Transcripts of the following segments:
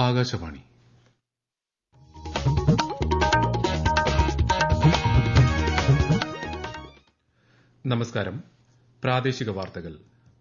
ആകാശവാണി. നമസ്കാരം. പ്രാദേശിക വാർത്തകൾ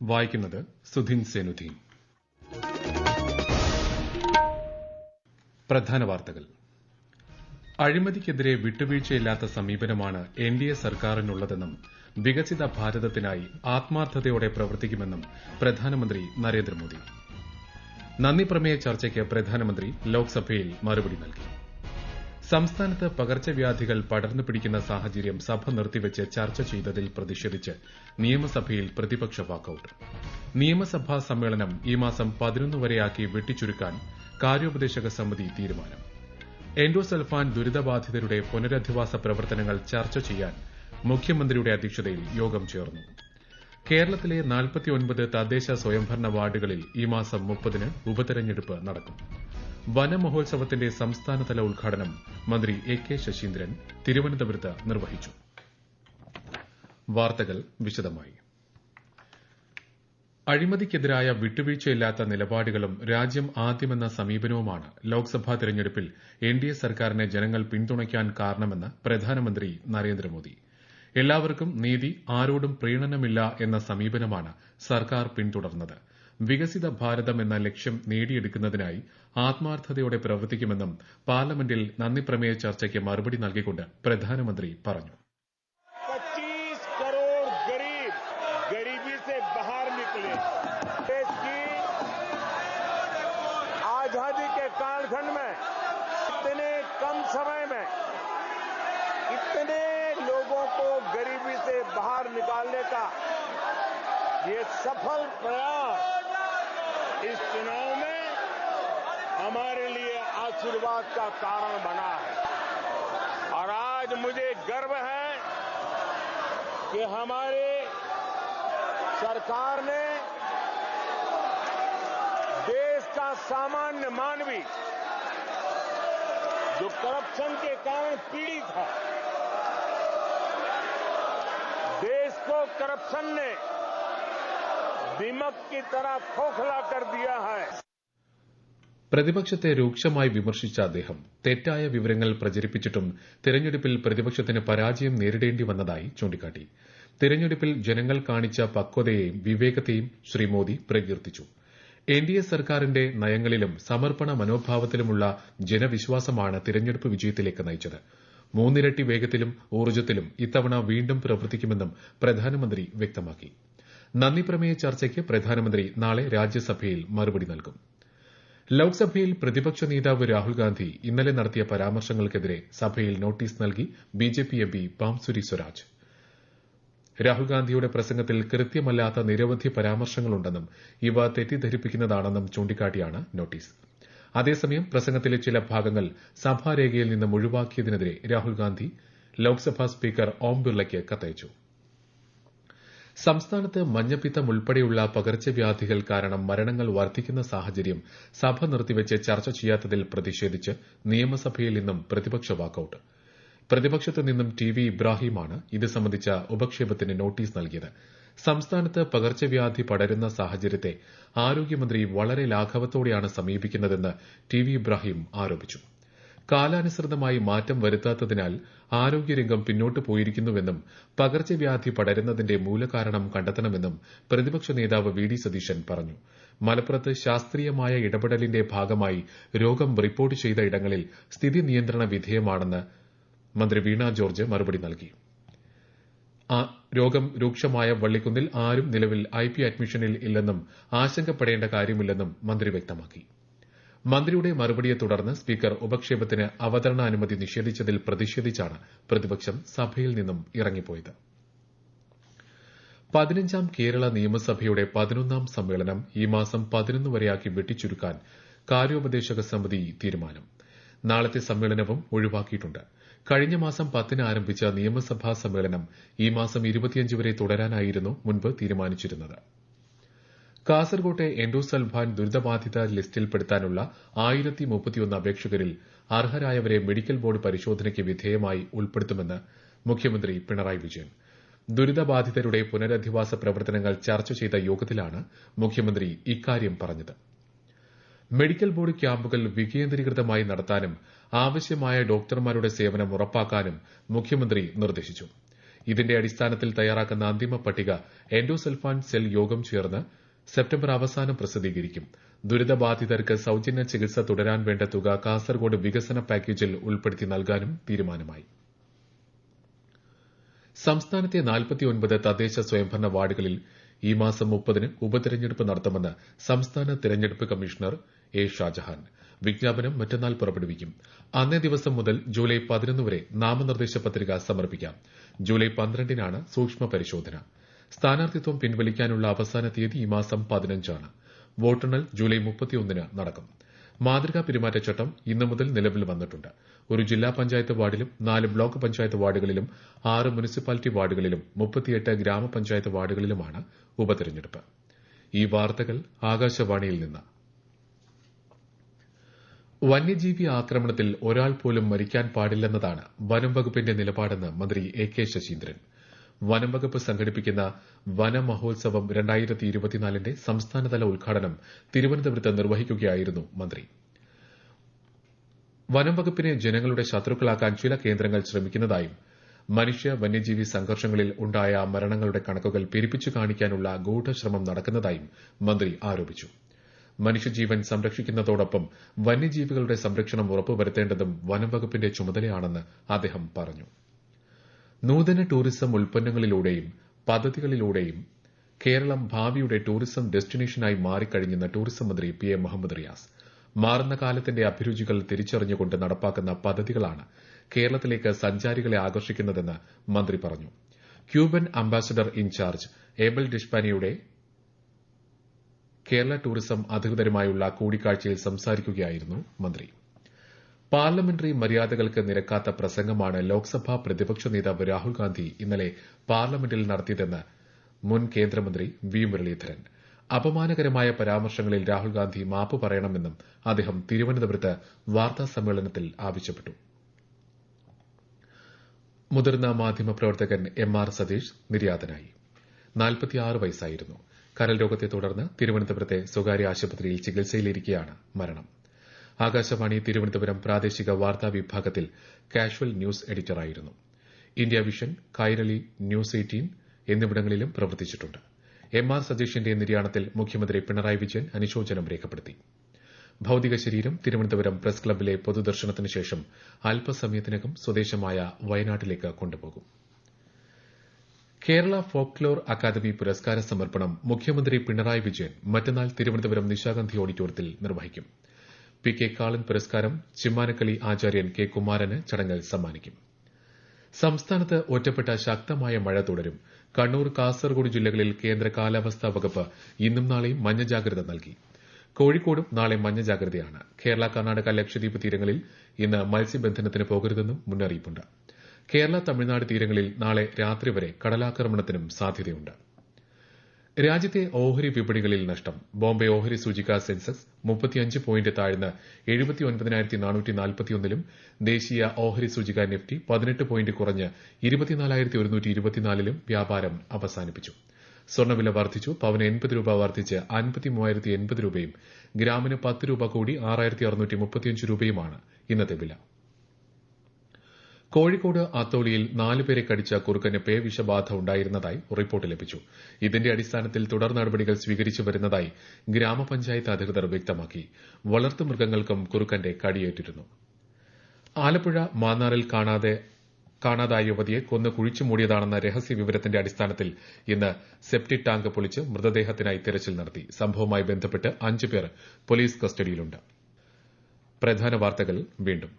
വായിക്കുന്നത് സുധിൻ സേനുദ്ദീൻ. പ്രധാന വാർത്തകൾ. അഴിമതിക്കെതിരെ വിട്ടുവീഴ്ചയില്ലാത്ത സമീപനമാണ് എൻഡിഎ സർക്കാരിനുള്ളതെന്നും വികസിത ഭാരതത്തിനായി ആത്മാർത്ഥതയോടെ പ്രവർത്തിക്കുമെന്നും പ്രധാനമന്ത്രി നരേന്ദ്രമോദി. നന്ദിപ്രമേയ ചർച്ചയ്ക്ക് പ്രധാനമന്ത്രി ലോക്സഭയിൽ മറുപടി നൽകി. സംസ്ഥാനത്ത് പകർച്ചവ്യാധികൾ പടർന്നു പിടിക്കുന്ന സാഹചര്യം സഭ നിർത്തിവച്ച് ചർച്ച ചെയ്തതിൽ പ്രതിഷേധിച്ച് നിയമസഭയിൽ പ്രതിപക്ഷ വാക്കൌട്ട്. നിയമസഭാ സമ്മേളനം ഈ മാസം 11 വരെയാക്കി വെട്ടിച്ചുരുക്കാൻ കാര്യോപദേശക സമിതി തീരുമാനം. എൻഡോസൾഫാൻ ദുരിതബാധിതരുടെ പുനരധിവാസ പ്രവർത്തനങ്ങൾ ചർച്ച ചെയ്യാൻ മുഖ്യമന്ത്രിയുടെ അധ്യക്ഷതയിൽ യോഗം ചേർന്നു. കേരളത്തിലെ 49 തദ്ദേശ സ്വയംഭരണ വാർഡുകളിൽ ഈ മാസം 30-ന് ഉപതെരഞ്ഞെടുപ്പ് നടക്കും. വനമഹോത്സവത്തിന്റെ സംസ്ഥാനതല ഉദ്ഘാടനം മന്ത്രി എ കെ ശശീന്ദ്രൻ തിരുവനന്തപുരത്ത് നിർവഹിച്ചു. വാർത്തകൾ വിശദമായി. അഴിമതിക്കെതിരായ വിട്ടുവീഴ്ചയില്ലാത്ത നിലപാടുകളും രാജ്യം ആദ്യമെന്ന സമീപനവുമാണ് ലോക്സഭാ തെരഞ്ഞെടുപ്പിൽ എൻഡിഎ സർക്കാരിനെ ജനങ്ങൾ പിന്തുണയ്ക്കാൻ കാരണമെന്ന് പ്രധാനമന്ത്രി നരേന്ദ്രമോദി. എല്ലാവർക്കും നീതി, ആരോടും പ്രീണനമില്ല എന്ന സമീപനമാണ് സർക്കാർ പിന്തുടർന്നത്. വികസിത ഭാരതം എന്ന ലക്ഷ്യം നേടിയെടുക്കുന്നതിനായി ആത്മാർത്ഥതയോടെ പ്രവർത്തിക്കുമെന്നും പാർലമെന്റിൽ നന്ദിപ്രമേയ ചർച്ചയ്ക്ക് മറുപടി നൽകിക്കൊണ്ട് പ്രധാനമന്ത്രി പറഞ്ഞു. 25 करोड़ गरीब गरीबी से बाहर निकले। देश की आजादी के कालखंड में इतने कम समय में इतने लोगों को गरीबी से बाहर निकालने का ये सफल प्रयास इस चुनाव में हमारे लिए आशीर्वाद का कारण बना है और आज मुझे गर्व है कि हमारे सरकार ने देश का सामान्य मानवी जो करप्शन के कारण पीड़ित है, देश को करप्शन ने दीमक की तरह खोखला कर दिया है. പ്രതിപക്ഷത്തെ രൂക്ഷമായി വിമർശിച്ച അദ്ദേഹം തെറ്റായ വിവരങ്ങൾ പ്രചരിപ്പിച്ചിട്ടും തെരഞ്ഞെടുപ്പിൽ പ്രതിപക്ഷത്തിന് പരാജയം നേരിടേണ്ടി വന്നതായി ചൂണ്ടിക്കാട്ടി. തെരഞ്ഞെടുപ്പിൽ ജനങ്ങൾ കാണിച്ച പക്വതയെയും വിവേകത്തെയും ശ്രീ മോദി പ്രകീർത്തിച്ചു. എൻഡിഎ സർക്കാരിന്റെ നയങ്ങളിലും സമർപ്പണ മനോഭാവത്തിലുമുള്ള ജനവിശ്വാസമാണ് തെരഞ്ഞെടുപ്പ് വിജയത്തിലേക്ക് നയിച്ചത്. 3 ഇരട്ടി വേഗത്തിലും ഊർജ്ജത്തിലും ഇത്തവണ വീണ്ടും പ്രവർത്തിക്കുമെന്നും പ്രധാനമന്ത്രി വ്യക്തമാക്കി. നന്ദിപ്രമേയ ചർച്ചയ്ക്ക് പ്രധാനമന്ത്രി നാളെ രാജ്യസഭയിൽ മറുപടി നൽകും. ലോക്സഭയിൽ പ്രതിപക്ഷ നേതാവ് രാഹുൽ ഗാന്ധി ഇന്നലെ നടത്തിയ പരാമർശങ്ങൾക്കെതിരെ സഭയിൽ നോട്ടീസ് നൽകി ബിജെപി എംപി ബാംസുരി സ്വരാജ്. രാഹുൽ ഗാന്ധിയുടെ പ്രസംഗത്തിൽ കൃത്യമല്ലാത്ത നിരവധി പരാമർശങ്ങളുണ്ടെന്നും ഇവ തെറ്റിദ്ധരിപ്പിക്കുന്നതാണെന്നും ചൂണ്ടിക്കാട്ടിയാണ് നോട്ടീസ്. അതേസമയം പ്രസംഗത്തിലെ ചില ഭാഗങ്ങൾ സഭാരേഖയിൽ നിന്നും ഒഴിവാക്കിയതിനെതിരെ രാഹുൽ ഗാന്ധി ലോക്സഭാ സ്പീക്കർ ഓം ബിർളയ്ക്ക് കത്തയച്ചു. സംസ്ഥാനത്ത് മഞ്ഞപ്പിത്തം ഉൾപ്പെടെയുള്ള പകർച്ചവ്യാധികൾ കാരണം മരണങ്ങൾ വർദ്ധിക്കുന്ന സാഹചര്യം സഭ നിർത്തിവച്ച് ചർച്ച ചെയ്യാത്തതിൽ പ്രതിഷേധിച്ച് നിയമസഭയിൽ നിന്നും പ്രതിപക്ഷ വാക്കൌട്ട്. പ്രതിപക്ഷത്തു നിന്നും ടി.വി. ഇബ്രാഹിമാണ് ഇത് സംബന്ധിച്ച ഉപക്ഷേപത്തിന് നോട്ടീസ് നൽകിയത്. സംസ്ഥാനത്ത് പകർച്ചവ്യാധി പടരുന്ന സാഹചര്യത്തെ ആരോഗ്യമന്ത്രി വളരെ ലാഘവത്തോടെയാണ് സമീപിക്കുന്നതെന്ന് ടി.വി. ഇബ്രാഹിം ആരോപിച്ചു. കാലാനുസൃതമായി മാറ്റം വരുത്താത്തതിനാൽ ആരോഗ്യരംഗം പിന്നോട്ട് പോയിരിക്കുന്നുവെന്നും പകർച്ചവ്യാധി പടരുന്നതിന്റെ മൂലകാരണം കണ്ടെത്തണമെന്നും പ്രതിപക്ഷ നേതാവ് വി ഡി സതീശൻ പറഞ്ഞു. മലപ്പുറത്ത് ശാസ്ത്രീയമായ ഇടപെടലിന്റെ ഭാഗമായി രോഗം റിപ്പോർട്ട് ചെയ്ത ഇടങ്ങളിൽ സ്ഥിതി നിയന്ത്രണ വിധേയമാണെന്ന് മന്ത്രി വീണ ജോർജ് മറുപടി നൽകി. രോഗം രൂക്ഷമായ വള്ളിക്കുന്നിൽ ആരും നിലവിൽ ഐപി അഡ്മിഷനിൽ ഇല്ലെന്നും ആശങ്കപ്പെടേണ്ട കാര്യമില്ലെന്നും മന്ത്രി വ്യക്തമാക്കി. മന്ത്രിയുടെ മറുപടിയെ തുടർന്ന് സ്പീക്കർ ഉപക്ഷേപത്തിന് അവതരണാനുമതി നിഷേധിച്ചതിൽ പ്രതിഷേധിച്ചാണ് പ്രതിപക്ഷം സഭയിൽ നിന്നും ഇറങ്ങിപ്പോയത്. 15ാം കേരള നിയമസഭയുടെ 11ാം സമ്മേളനം ഈ മാസം 11 വരെയാക്കി വെട്ടിച്ചുരുക്കാൻ കാര്യോപദേശക സമിതി തീരുമാനം. നാളത്തെ സമ്മേളനവും ഒഴിവാക്കിയിട്ടുണ്ട്. കഴിഞ്ഞ മാസം 10-ന് ആരംഭിച്ച നിയമസഭാ സമ്മേളനം ഈ മാസം 25 വരെ തുടരാനായിരുന്നു മുൻപ് തീരുമാനിച്ചിരുന്നത്. കാസർകോട്ടെ എൻഡോസൾഫാൻ ദുരിതബാധിത ലിസ്റ്റിൽപ്പെടുത്താനുള്ള 1031 അപേക്ഷകരിൽ അർഹരായവരെ മെഡിക്കൽ ബോർഡ് പരിശോധനയ്ക്ക് വിധേയമായി ഉൾപ്പെടുത്തുമെന്ന് മുഖ്യമന്ത്രി പിണറായി വിജയൻ. ദുരിതബാധിതരുടെ പുനരധിവാസ പ്രവർത്തനങ്ങൾ ചർച്ച ചെയ്ത യോഗത്തിലാണ് മുഖ്യമന്ത്രി ഇക്കാര്യം പറഞ്ഞത്. മെഡിക്കൽ ബോർഡ് ക്യാമ്പുകൾ വികേന്ദ്രീകൃതമായി നടത്താനും ആവശ്യമായ ഡോക്ടർമാരുടെ സേവനം ഉറപ്പാക്കാനും മുഖ്യമന്ത്രി നിർദ്ദേശിച്ചു. ഇതിന്റെ അടിസ്ഥാനത്തിൽ തയ്യാറാക്കുന്ന അന്തിമ പട്ടിക എൻഡോസൾഫാൻ സെൽ യോഗം ചേർന്ന് സെപ്റ്റംബർ അവസാനം പ്രസിദ്ധീകരിക്കും. ദുരിതബാധിതർക്ക് സൌജന്യ ചികിത്സ തുടരാൻ വേണ്ട തുക കാസർഗോഡ് വികസന പാക്കേജിൽ ഉൾപ്പെടുത്തി നൽകാനും തീരുമാനമായി. സംസ്ഥാനത്തെ 49 തദ്ദേശ സ്വയംഭരണ വാർഡുകളിൽ ഈ മാസം 30-ന് ഉപതെരഞ്ഞെടുപ്പ് നടത്തുമെന്ന് സംസ്ഥാന തെരഞ്ഞെടുപ്പ് കമ്മീഷണർ എ ഷാജഹാൻ. വിജ്ഞാപനം മറ്റന്നാൾ പുറപ്പെടുവിക്കും. അന്നേ ദിവസം മുതൽ ജൂലൈ 11 വരെ നാമനിർദ്ദേശ പത്രിക സമർപ്പിക്കാം. ജൂലൈ 12-നാണ് സൂക്ഷ്മ പരിശോധന. സ്ഥാനാർത്ഥിത്വം പിൻവലിക്കാനുള്ള അവസാന തീയതി ഈ മാസം 15-ആണ്. വോട്ടെണ്ണൽ ജൂലൈ 31-ന് നടക്കും. മാതൃകാ പെരുമാറ്റച്ചട്ടം ഇന്നു മുതൽ നിലവിൽ വന്നിട്ടുണ്ട്. ഒരു ജില്ലാ പഞ്ചായത്ത് വാർഡിലും 4 ബ്ലോക്ക് പഞ്ചായത്ത് വാർഡുകളിലും 6 മുനിസിപ്പാലിറ്റി വാർഡുകളിലും 38 ഗ്രാമപഞ്ചായത്ത് വാർഡുകളിലുമാണ് ഉപതെരഞ്ഞെടുപ്പ്. ഈ വാർത്തകൾ ആകാശവാണിയിൽ നിന്ന്. വന്യജീവി ആക്രമണത്തിൽ ഒരാൾ പോലും മരിക്കാൻ പാടില്ലെന്നതാണ് വനം വകുപ്പിന്റെ നിലപാടെന്ന് മന്ത്രി എ കെ ശശീന്ദ്രൻ. വനം വകുപ്പ് സംഘടിപ്പിക്കുന്ന വനമഹോത്സവം 2024ന്റെ സംസ്ഥാനതല ഉദ്ഘാടനം തിരുവനന്തപുരത്ത് നിർവഹിക്കുകയായിരുന്നു മന്ത്രി. വനം വകുപ്പിനെ ജനങ്ങളുടെ ശത്രുക്കളാക്കാൻ ചില കേന്ദ്രങ്ങൾ ശ്രമിക്കുന്നതായും മനുഷ്യ വന്യജീവി സംഘർഷങ്ങളിൽ ഉണ്ടായ മരണങ്ങളുടെ കണക്കുകൾ പെരുപ്പിച്ചു കാണിക്കാനുള്ള ഗൂഢശ്രമം നടക്കുന്നതായും മന്ത്രി ആരോപിച്ചു. മനുഷ്യജീവൻ സംരക്ഷിക്കുന്നതോടൊപ്പം വന്യജീവികളുടെ സംരക്ഷണം ഉറപ്പുവരുത്തേണ്ടതും വനം വകുപ്പിന്റെ ചുമതലയാണെന്ന് അദ്ദേഹം പറഞ്ഞു. നൂതന ടൂറിസം ഉൽപ്പന്നങ്ങളിലൂടെയും പദ്ധതികളിലൂടെയും കേരളം ഭാവിയുടെ ടൂറിസം ഡെസ്റ്റിനേഷനായി മാറിക്കഴിഞ്ഞെന്ന് ടൂറിസം മന്ത്രി പി എ മുഹമ്മദ് റിയാസ്. മാറുന്ന കാലത്തിന്റെ അഭിരുചികൾ തിരിച്ചറിഞ്ഞുകൊണ്ട് നടപ്പാക്കുന്ന പദ്ധതികളാണ് കേരളത്തിലേക്ക് സഞ്ചാരികളെ ആകർഷിക്കുന്നതെന്ന് മന്ത്രി പറഞ്ഞു. ക്യൂബൻ അംബാസഡർ ഇൻചാർജ് ഏബൽ ഡിഷ്പാനിയുടെ കേരള ടൂറിസം അധികൃതരുമായുള്ള കൂടിക്കാഴ്ചയിൽ സംസാരിക്കുകയായിരുന്നു മന്ത്രി. പാർലമെന്ററി മര്യാദകൾക്ക് നിരക്കാത്ത പ്രസംഗമാണ് ലോക്സഭാ പ്രതിപക്ഷ നേതാവ് രാഹുൽ ഗാന്ധി ഇന്നലെ പാർലമെന്റിൽ നടത്തിയതെന്ന് മുൻ കേന്ദ്രമന്ത്രി വി മുരളീധരൻ. അപമാനകരമായ പരാമർശങ്ങളിൽ രാഹുൽ ഗാന്ധി മാപ്പ് പറയണമെന്നും അദ്ദേഹം തിരുവനന്തപുരത്ത് വാർത്താസമ്മേളനത്തിൽ ആവശ്യപ്പെട്ടു. മുതിർന്ന മാധ്യമപ്രവർത്തകൻ എം ആർ സതീഷ് നിര്യാതനായി. 46 വയസ്സായിരുന്നു. കരൾ രോഗത്തെ തുടർന്ന് തിരുവനന്തപുരത്തെ സ്വകാര്യ ആശുപത്രിയിൽ ചികിത്സയിലിരിക്കെയാണ് മരണം. ആകാശവാണി തിരുവനന്തപുരം പ്രാദേശിക വാർത്താ വിഭാഗത്തിൽ കാഷ്വൽ ന്യൂസ് എഡിറ്ററായിരുന്നു. ഇന്ത്യ വിഷൻ, കൈരളി, ന്യൂസ് 18 എന്നിവിടങ്ങളിലും പ്രവർത്തിച്ചിട്ടുണ്ട്. എം ആർ സതീഷിന്റെ നിര്യാണത്തിൽ മുഖ്യമന്ത്രി പിണറായി വിജയൻ അനുശോചനം രേഖപ്പെടുത്തി. ഭൌതിക ശരീരം തിരുവനന്തപുരം പ്രസ് ക്ലബ്ബിലെ പൊതുദർശനത്തിന് ശേഷം അല്പസമയത്തിനകം സ്വദേശമായ വയനാട്ടിലേക്ക് കൊണ്ടുപോകും. കേരള ഫോക്ലോർ അക്കാദമി പുരസ്കാര സമർപ്പണം മുഖ്യമന്ത്രി പിണറായി വിജയൻ മറ്റന്നാൾ തിരുവനന്തപുരം നിശാഗന്ധി ഓഡിറ്റോറിയത്തിൽ നിർവഹിക്കും. പി കെ കാളൻ പുരസ്കാരം ചിമ്മാനക്കളി ആചാര്യൻ കെ കുമാരന് ചടങ്ങിൽ സമ്മാനിക്കും. സംസ്ഥാനത്ത് ഒറ്റപ്പെട്ട ശക്തമായ മഴ തുടരും. കണ്ണൂർ, കാസർഗോഡ് ജില്ലകളിൽ കേന്ദ്ര കാലാവസ്ഥാ വകുപ്പ് ഇന്നും നാളെയും മഞ്ഞ ജാഗ്രത നൽകി. കോഴിക്കോടും നാളെ മഞ്ഞ ജാഗ്രതയാണ്. കേരള, കർണാടക, ലക്ഷദ്വീപ് തീരങ്ങളിൽ ഇന്ന് മത്സ്യബന്ധനത്തിന് പോകരുതെന്നും മുന്നറിയിപ്പുണ്ട്. കേരള, തമിഴ്നാട് തീരങ്ങളിൽ നാളെ രാത്രി വരെ കടലാക്രമണത്തിനും സാധ്യതയുണ്ട്. രാജ്യത്തെ ഓഹരി വിപണികളിൽ നഷ്ടം. ബോംബെ ഓഹരി സൂചിക സെൻസെക്സ് 35 പോയിന്റ് താഴ്ന്ന് 79,441ലും ദേശീയ ഓഹരി സൂചിക നിഫ്റ്റി 18 പോയിന്റ് കുറഞ്ഞ് 24,124ലും വ്യാപാരം അവസാനിപ്പിച്ചു. സ്വർണ്ണവില വർദ്ധിച്ചു. പവന് 80 രൂപ വർദ്ധിച്ച് 53,080 രൂപയും ഗ്രാമിന് 10 രൂപ കൂടി 6,635 രൂപയുമാണ് ഇന്നത്തെ വില. കോഴിക്കോട് അത്തോളിയിൽ 4 പേരെ കടിച്ച കുറുക്കന് പേവിഷബാധ ഉണ്ടായിരുന്നതായി റിപ്പോർട്ട് ലഭിച്ചു. ഇതിന്റെ അടിസ്ഥാനത്തിൽ തുടർ നടപടികൾ സ്വീകരിച്ചു വരുന്നതായി ഗ്രാമപഞ്ചായത്ത് അധികൃതർ വ്യക്തമാക്കി. വളർത്തുമൃഗങ്ങൾക്കും കുറുക്കന്റെ കടിയേറ്റിരുന്നു. ആലപ്പുഴ മാന്നാറിൽ കാണാതായ യുവതിയെ കൊന്ന് കുഴിച്ചു മൂടിയതാണെന്ന രഹസ്യ വിവരത്തിന്റെ അടിസ്ഥാനത്തിൽ ഇന്ന് സെപ്റ്റിക് ടാങ്ക് പൊളിച്ച് മൃതദേഹത്തിനായി തെരച്ചിൽ നടത്തി. സംഭവവുമായി ബന്ധപ്പെട്ട് 5 പേർ പോലീസ് കസ്റ്റഡിയിലുണ്ട്. പ്രധാന വാർത്തകൾ വീണ്ടും.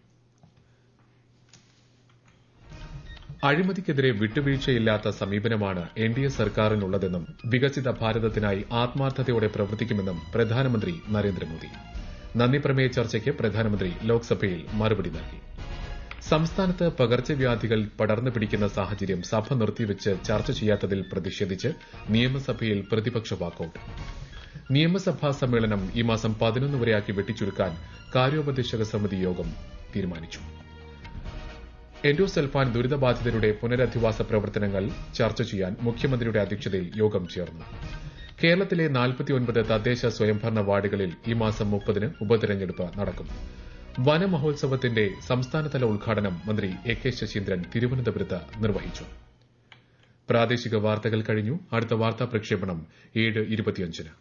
അഴിമതിക്കെതിരെ വിട്ടുവീഴ്ചയില്ലാത്ത സമീപനമാണ് എൻഡിഎ സർക്കാരിനുള്ളതെന്നും വികസിത ഭാരതത്തിനായി ആത്മാർത്ഥതയോടെ പ്രവർത്തിക്കുമെന്നും പ്രധാനമന്ത്രി നരേന്ദ്രമോദി. നന്ദിപ്രമേയ ചർച്ചയ്ക്ക് പ്രധാനമന്ത്രി ലോക്സഭയിൽ മറുപടി നൽകി. സംസ്ഥാനത്ത് പകർച്ചവ്യാധികൾ പടർന്നു പിടിക്കുന്ന സാഹചര്യം സഭ നിർത്തിവച്ച് ചർച്ച ചെയ്യാത്തതിൽ പ്രതിഷേധിച്ച് നിയമസഭയിൽ പ്രതിപക്ഷ വാക്കൌട്ട്. നിയമസഭാ സമ്മേളനം ഈ മാസം 11 വരെയാക്കി വെട്ടിച്ചുരുക്കാൻ കാര്യോപദേശക സമിതി യോഗം തീരുമാനിച്ചു. എൻഡോസൾഫാൻ ദുരിതബാധിതരുടെ പുനരധിവാസ പ്രവർത്തനങ്ങൾ ചർച്ച ചെയ്യാൻ മുഖ്യമന്ത്രിയുടെ അധ്യക്ഷതയിൽ യോഗം ചേർന്നു. കേരളത്തിലെ 49 തദ്ദേശ സ്വയംഭരണ വാർഡുകളിൽ ഈ മാസം 30-ന് ഉപതെരഞ്ഞെടുപ്പ് നടക്കും. വനമഹോത്സവത്തിന്റെ സംസ്ഥാനതല ഉദ്ഘാടനം മന്ത്രി എ കെ ശശീന്ദ്രൻ തിരുവനന്തപുരത്ത് നിർവഹിച്ചു. പ്രാദേശിക വാർത്തകൾ കഴിഞ്ഞു. അടുത്ത വാർത്താ പ്രക്ഷേപണം 7:25-ന്.